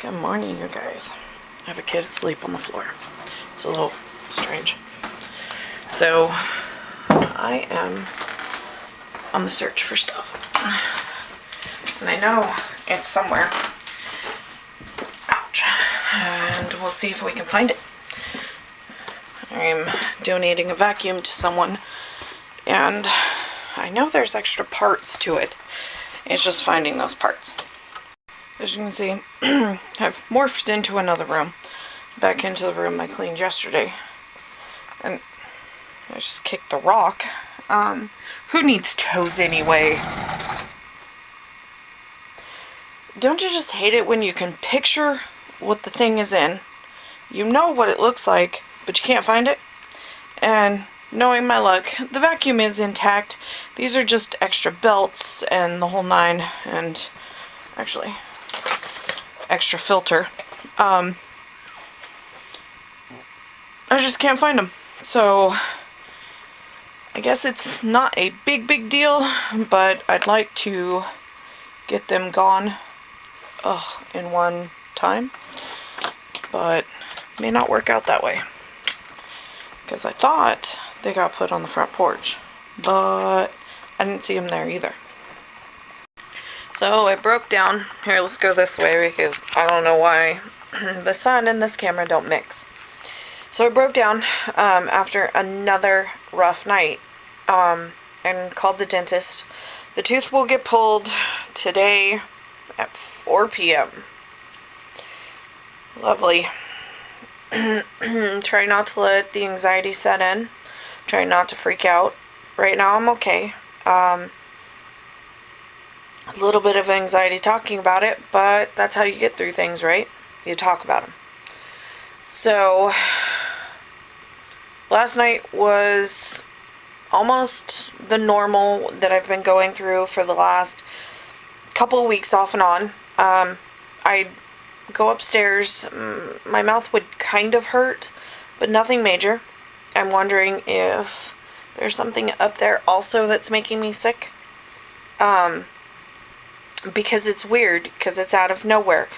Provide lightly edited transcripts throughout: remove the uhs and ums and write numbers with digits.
Good morning, you guys. I have a kid asleep on the floor. It's a little strange. So, I am on the search for stuff. And I know it's somewhere. Ouch. And we'll see if we can find it. I'm donating a vacuum to someone. And I know there's extra parts to it. It's just finding those parts. As you can see, I've morphed into another room. Back into the room I cleaned yesterday. And I just kicked a rock. Who needs toes anyway? Don't you just hate it when you can picture what the thing is in? You know what it looks like, but you can't find it? And knowing my luck, the vacuum is intact. These are just extra belts and the whole nine. And actually, extra filter. I just can't find them. So, I guess it's not a big deal, but I'd like to get them gone in one time. But it may not work out that way. Because I thought they got put on the front porch. But I didn't see them there either. So it broke down. Here, let's go this way because I don't know why the sun and this camera don't mix. So it broke down after another rough night and called the dentist. The tooth will get pulled today at 4 p.m. Lovely. Try not to let the anxiety set in. Try not to freak out. Right now I'm okay. A little bit of anxiety talking about it, but that's how you get through things, right? You talk about them. So, last night was almost the normal that I've been going through for the last couple of weeks off and on. I'd go upstairs. My mouth would kind of hurt, but nothing major. I'm wondering if there's something up there also that's making me sick. Because it's weird, because it's out of nowhere.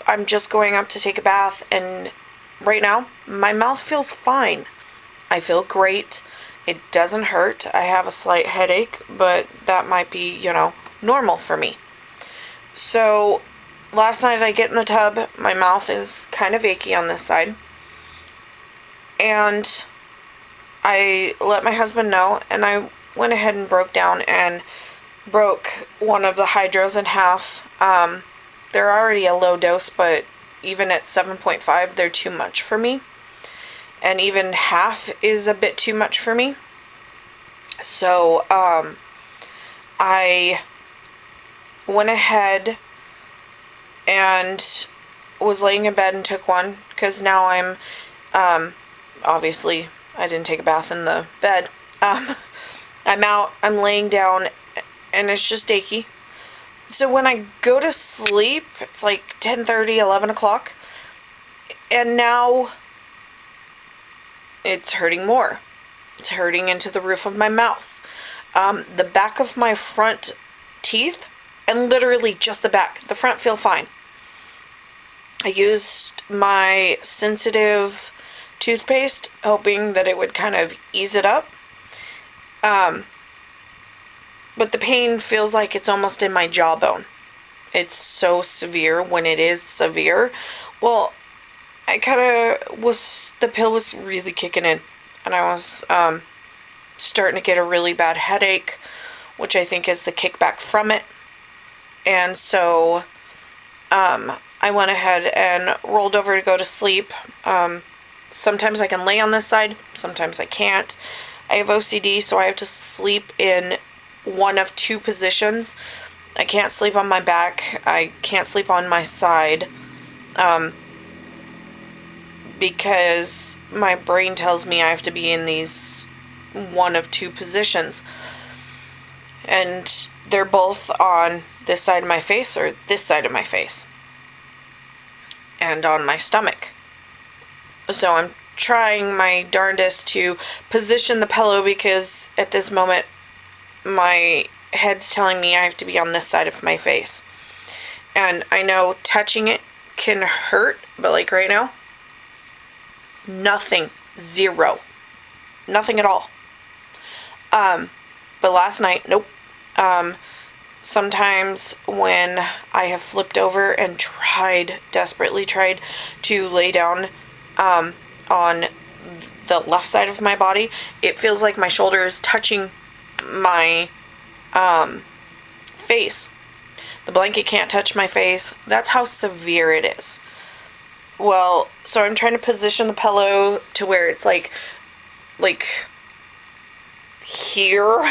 I'm just going up to take a bath, and right now, my mouth feels fine. I feel great. It doesn't hurt. I have a slight headache, but that might be, normal for me. So, last night I get in the tub, my mouth is kind of achy on this side, and I let my husband know, and I went ahead and broke down and broke one of the hydros in half. They're already a low dose, but even at 7.5, they're too much for me. And even half is a bit too much for me. So, I went ahead and was laying in bed and took one, because now I'm, obviously, I didn't take a bath in the bed. I'm out, I'm laying down, and it's just achy. So when I go to sleep, it's like 10:30, 11 o'clock, and now it's hurting more. It's hurting into the roof of my mouth. The back of my front teeth, and literally just the back. The front feel fine. I used my sensitive toothpaste, hoping that it would kind of ease it up. But the pain feels like it's almost in my jawbone. It's so severe when it is severe. Well, the pill was really kicking in. And I was starting to get a really bad headache, which I think is the kickback from it. And so I went ahead and rolled over to go to sleep. Sometimes I can lay on this side, sometimes I can't. I have OCD, so I have to sleep in one of two positions. I can't sleep on my back. I can't sleep on my side. Because my brain tells me I have to be in these one of two positions. And they're both on this side of my face or this side of my face. And on my stomach. So I'm trying my darndest to position the pillow, because at this moment my head's telling me I have to be on this side of my face. And I know touching it can hurt, but like right now, nothing. Zero. Nothing at all. But last night, nope. Sometimes when I have flipped over and desperately tried to lay down on the left side of my body, it feels like my shoulder is touching my face. The blanket can't touch my face. That's how severe it is. Well, so I'm trying to position the pillow to where it's like here.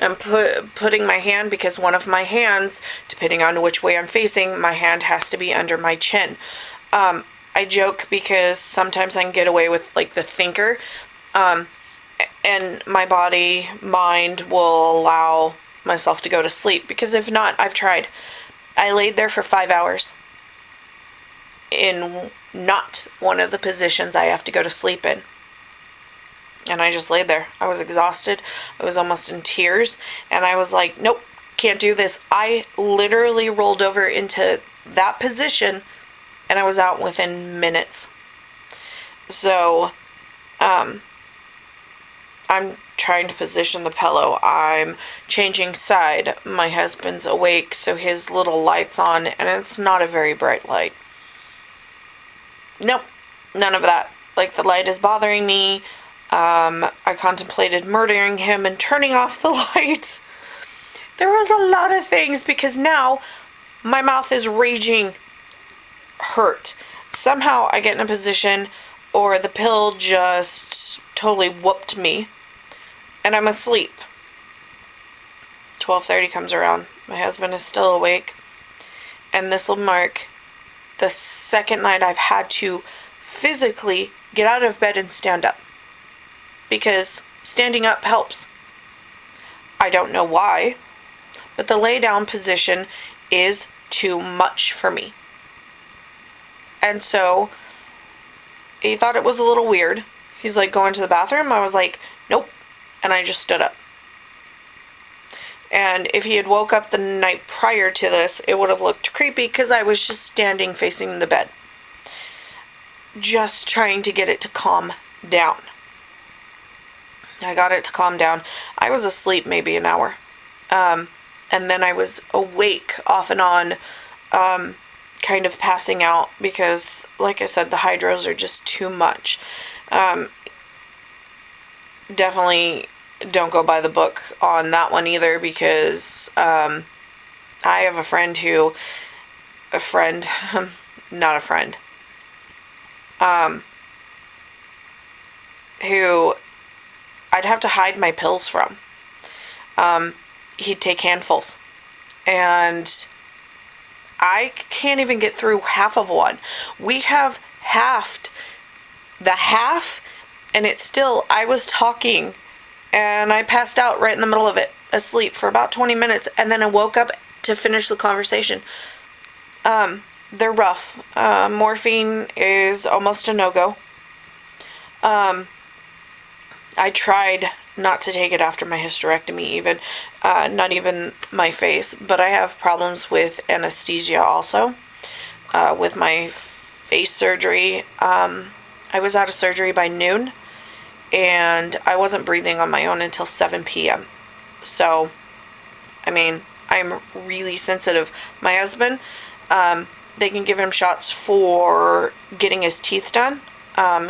I'm putting my hand, because one of my hands, depending on which way I'm facing, my hand has to be under my chin. I joke because sometimes I can get away with like the thinker, and my mind will allow myself to go to sleep, because if not, I've tried. I laid there for 5 hours in not one of the positions I have to go to sleep in. And I just laid there. I was exhausted. I was almost in tears. And I was like, nope, can't do this. I literally rolled over into that position and I was out within minutes. So, I'm trying to position the pillow. I'm changing side. My husband's awake, so his little light's on, and it's not a very bright light. Nope, none of that. Like, the light is bothering me. I contemplated murdering him and turning off the light. There was a lot of things, because now my mouth is raging hurt. Somehow I get in a position, or the pill just totally whooped me, and I'm asleep. 12:30 comes around. My husband is still awake, and this will mark the second night I've had to physically get out of bed and stand up, because standing up helps. I don't know why, but the lay down position is too much for me. And so he thought it was a little weird. He's like, going to the bathroom? I was like, nope. And I just stood up. And if he had woke up the night prior to this, it would have looked creepy, because I was just standing facing the bed, just trying to get it to calm down. I got it to calm down. I was asleep maybe an hour. And then I was awake off and on, kind of passing out, because, like I said, the hydros are just too much. Definitely don't go by the book on that one either, because I have a friend, not a friend, who I'd have to hide my pills from. He'd take handfuls, and I can't even get through half of one. We have halved the half, and it's still, I was talking, and I passed out right in the middle of it, asleep for about 20 minutes, and then I woke up to finish the conversation. They're rough. Morphine is almost a no-go. I tried not to take it after my hysterectomy even, not even my face, but I have problems with anesthesia also, with my face surgery. I was out of surgery by noon, and I wasn't breathing on my own until 7 p.m. So, I mean, I'm really sensitive. My husband, they can give him shots for getting his teeth done.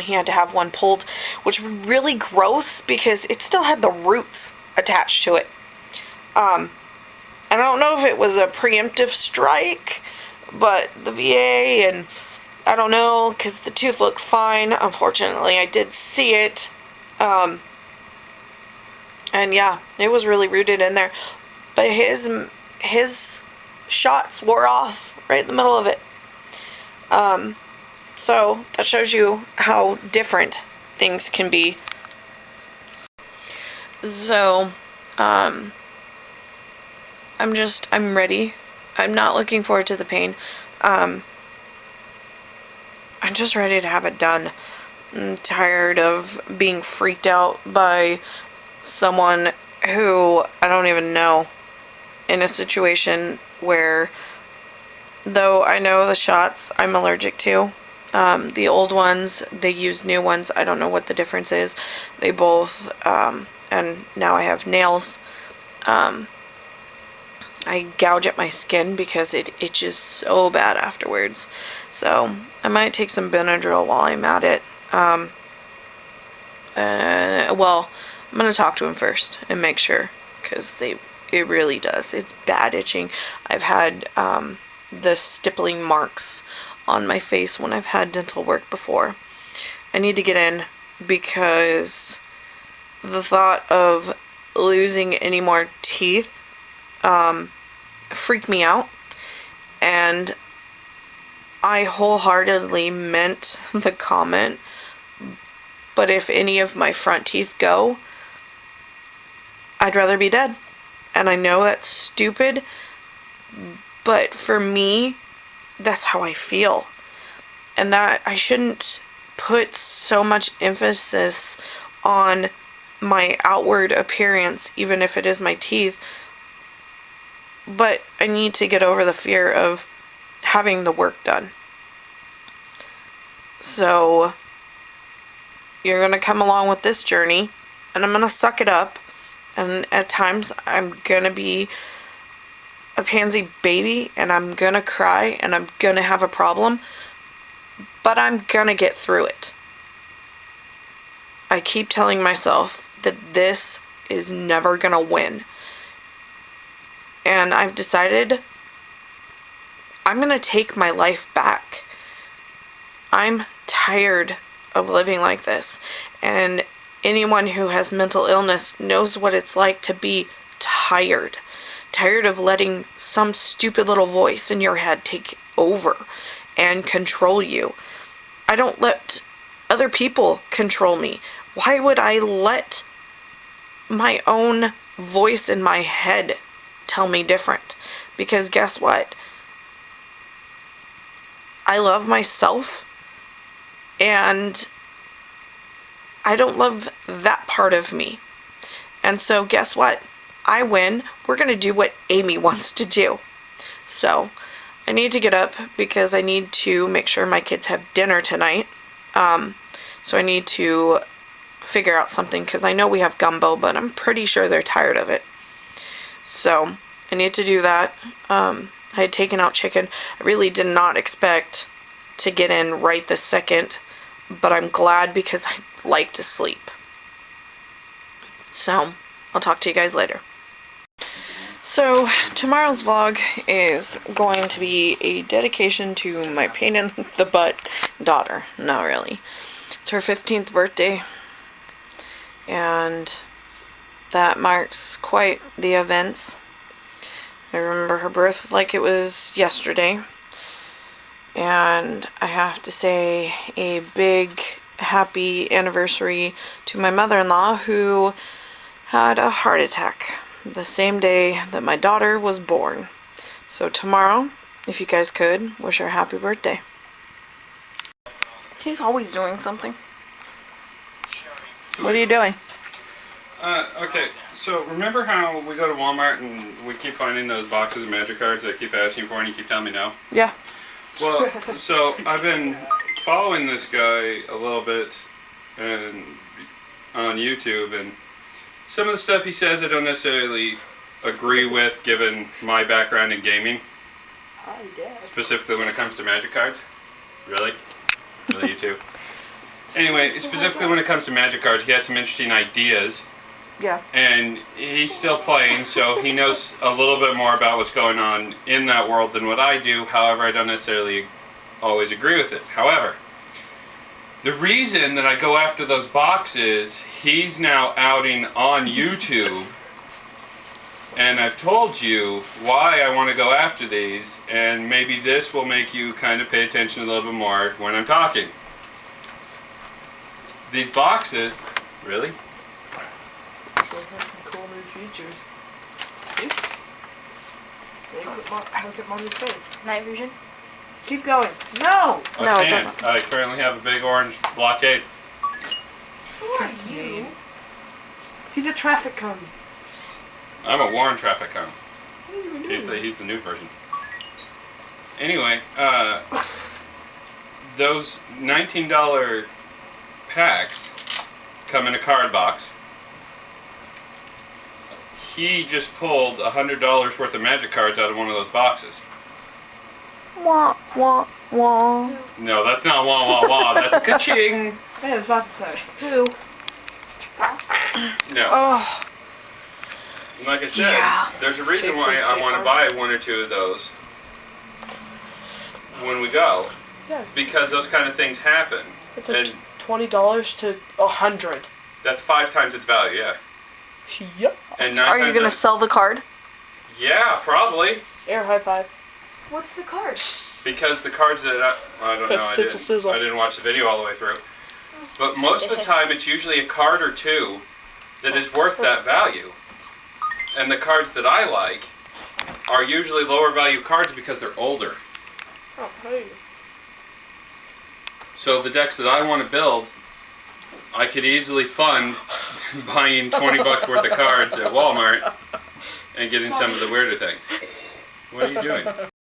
He had to have one pulled, which was really gross, because it still had the roots attached to it. I don't know if it was a preemptive strike, but the VA, and I don't know, because the tooth looked fine. Unfortunately, I did see it. And yeah, it was really rooted in there. But his shots wore off right in the middle of it. So that shows you how different things can be. So, I'm ready. I'm not looking forward to the pain. I'm just ready to have it done. I'm tired of being freaked out by someone who I don't even know, in a situation where though I know the shots I'm allergic to. The old ones, they use new ones. I don't know what the difference is. They both, and now I have nails. I gouge at my skin because it itches so bad afterwards. So I might take some Benadryl while I'm at it. Well, I'm going to talk to him first and make sure, because it really does. It's bad itching. I've had the stippling marks on my face when I've had dental work before. I need to get in because the thought of losing any more teeth freaked me out, and I wholeheartedly meant the comment, but if any of my front teeth go, I'd rather be dead. And I know that's stupid, but for me, that's how I feel. And that I shouldn't put so much emphasis on my outward appearance, even if it is my teeth. But I need to get over the fear of having the work done. So you're going to come along with this journey, and I'm going to suck it up. And at times I'm going to be a pansy baby, and I'm going to cry, and I'm going to have a problem. But I'm going to get through it. I keep telling myself that this is never going to win. And I've decided I'm going to take my life back. I'm tired of living like this. And anyone who has mental illness knows what it's like to be tired. Tired of letting some stupid little voice in your head take over and control you. I don't let other people control me. Why would I let my own voice in my head tell me different? Because guess what? I love myself, and I don't love that part of me. And so guess what? I win. We're going to do what Amy wants to do. So I need to get up because I need to make sure my kids have dinner tonight. So I need to figure out something, because I know we have gumbo, but I'm pretty sure they're tired of it. So I need to do that. I had taken out chicken. I really did not expect to get in right this second, but I'm glad because I like to sleep. So I'll talk to you guys later. So tomorrow's vlog is going to be a dedication to my pain in the butt daughter. Not really. It's her 15th birthday, and that marks quite the events. I remember her birth like it was yesterday, and I have to say a big happy anniversary to my mother-in-law, who had a heart attack the same day that my daughter was born. So tomorrow, if you guys could, wish her happy birthday. He's always doing something. What are you doing? Okay, so remember how we go to Walmart and we keep finding those boxes of magic cards that I keep asking for and you keep telling me no? Yeah. Well, so I've been following this guy a little bit on YouTube, and some of the stuff he says I don't necessarily agree with given my background in gaming. Specifically when it comes to magic cards. Really? Really, you too? Anyway, specifically when it comes to magic cards, he has some interesting ideas. Yeah. And he's still playing, so he knows a little bit more about what's going on in that world than what I do. However, I don't necessarily always agree with it. However, the reason that I go after those boxes, he's now outing on YouTube. And I've told you why I want to go after these, and maybe this will make you kind of pay attention a little bit more when I'm talking. These boxes, really? They have some cool new features. Look at Mommy's face. Night vision? Keep going. No! No, it doesn't. I currently have a big orange blockade. So are you? He's a traffic cone. I'm a Warren traffic cone. He's the new version. Anyway, those $19 packs come in a card box. He just pulled $100 worth of magic cards out of one of those boxes. Wah, wah, wah. No, that's not wah wah wah. That's ka-ching. I was about to say. Who? No. Oh, Like I said, Yeah. there's a reason Big why food I want to safe buy one or two of those when we go. yeah. Because those kind of things happen. It's And $20 to $100. that's 5 times its value, yeah. Yep. And 9 Are you times gonna that- sell the card? Yeah, probably. Air high five. What's the card? Because the cards that I don't know, Sizzle, sizzle. I didn't watch the video all the way through. But most of the time it's usually a card or two that is worth that value. And the cards that I like are usually lower value cards because they're older. Oh, hey. So the decks that I want to build, I could easily fund buying $20 worth of cards at Walmart and getting some of the weirder things. What are you doing?